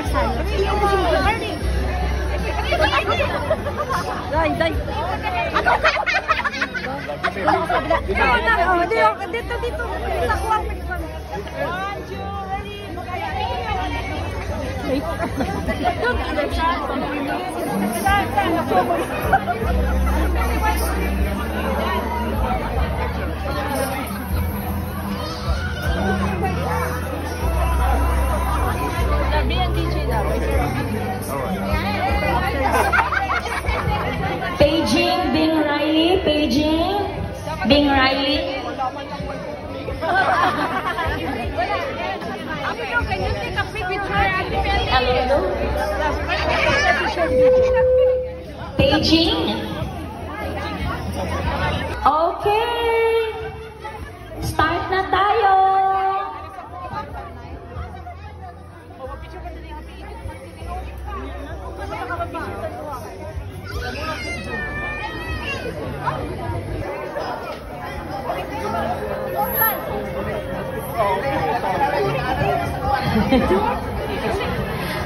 Dito. Paging Bing Riley, paging Bing Riley. Hello. Paging. Okay. Start na tayo.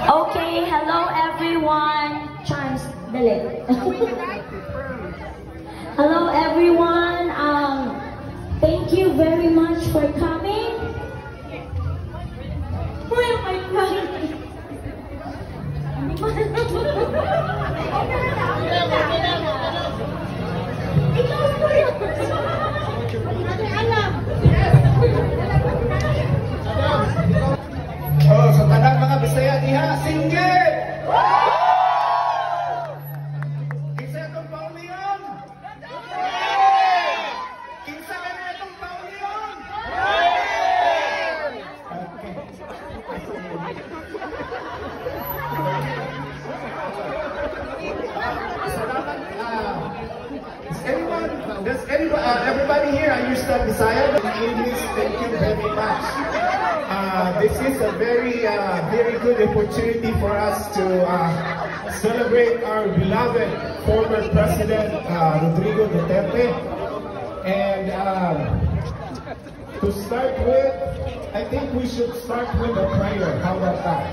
Okay, hello everyone. Chance, dali. Hello everyone. Thank you very much for coming. Why am I crying? Oh, sa tanang mga Bisaya diha, singgit! Kinsa itong pauliyon? Kinsa ka na itong pauliyon? Does everybody here understand Bisaya? English, thank you very much. This is a very good opportunity for us to celebrate our beloved former President Rodrigo Duterte. And to start with, I think we should start with a prayer. How about that?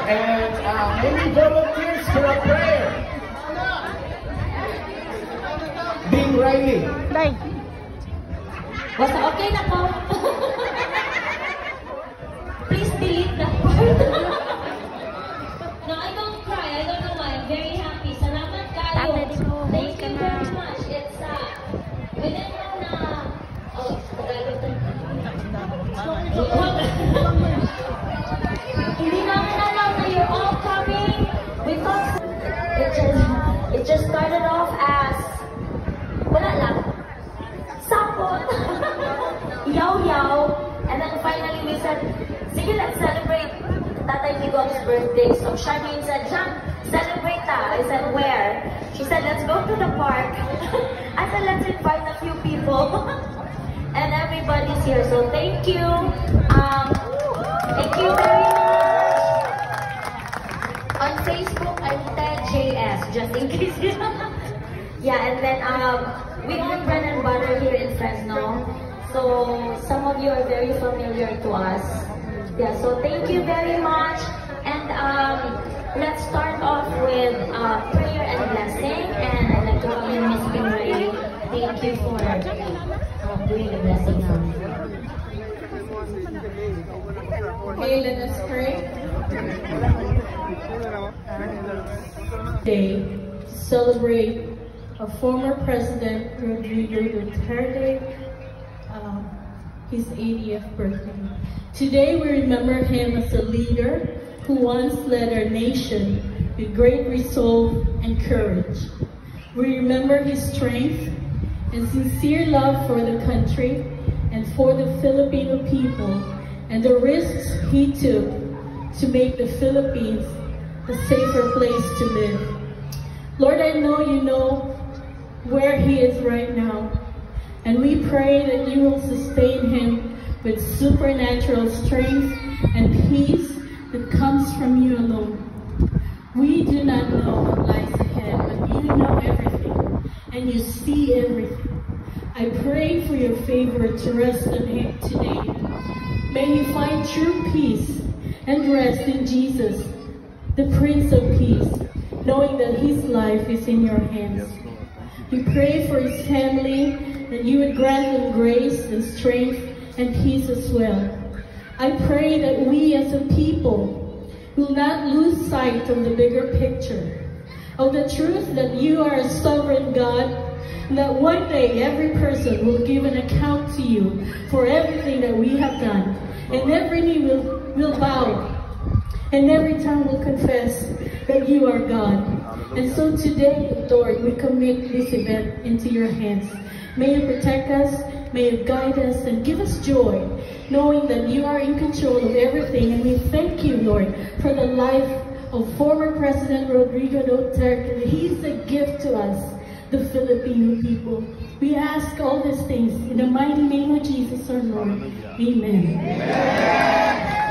And any volunteers for a prayer? Bing Riley. Basta okay na ko. Please delete that part. No, I don't cry. I don't know why. I'm very happy. Salamat kayo. Thank you very much. It's we didn't know na. Oh, hindi namin alam na you're all coming. We thought it just started off as wala lang. Sapot. Yaw-yaw. And then finally we said, sige, let's celebrate Tatay Digong's birthday. So Charmaine said, Jam, celebrate ta. I said, where? She said, let's go to the park. I said, let's invite a few people. And everybody's here. So thank you. Thank you very much. On Facebook, I'm TedJS, just in case. Yeah, and then we own bread and butter here in Fresno. So some of you are very familiar to us. Yeah, so thank you very much. And let's start off with prayer and blessing. And I'd like to call in Miss Kimberly. Thank you for doing the blessing now. Okay, let us pray. Today, celebrate our former President Rodrigo Duterte, his 80th birthday. Today we remember him as a leader who once led our nation with great resolve and courage. We remember his strength and sincere love for the country and for the Filipino people, and the risks he took to make the Philippines a safer place to live. Lord, I know you know where he is right now, and we pray that you will sustain him with supernatural strength and peace that comes from you alone. We do not know what lies ahead, but you know everything, and you see everything. I pray for your favor to rest on him today. May he find true peace and rest in Jesus, the Prince of Peace, knowing that his life is in your hands. We pray for his family, that you would grant them grace and strength and peace as well. I pray that we as a people will not lose sight of the bigger picture, of the truth that you are a sovereign God, and that one day every person will give an account to you for everything that we have done, and every knee will bow, and every tongue will confess that you are God. And so today, Lord, we commit this event into your hands. May you protect us, may you guide us, and give us joy, knowing that you are in control of everything. And we thank you, Lord, for the life of former President Rodrigo Duterte. He's a gift to us, the Filipino people. We ask all these things in the mighty name of Jesus, our Lord. Amen.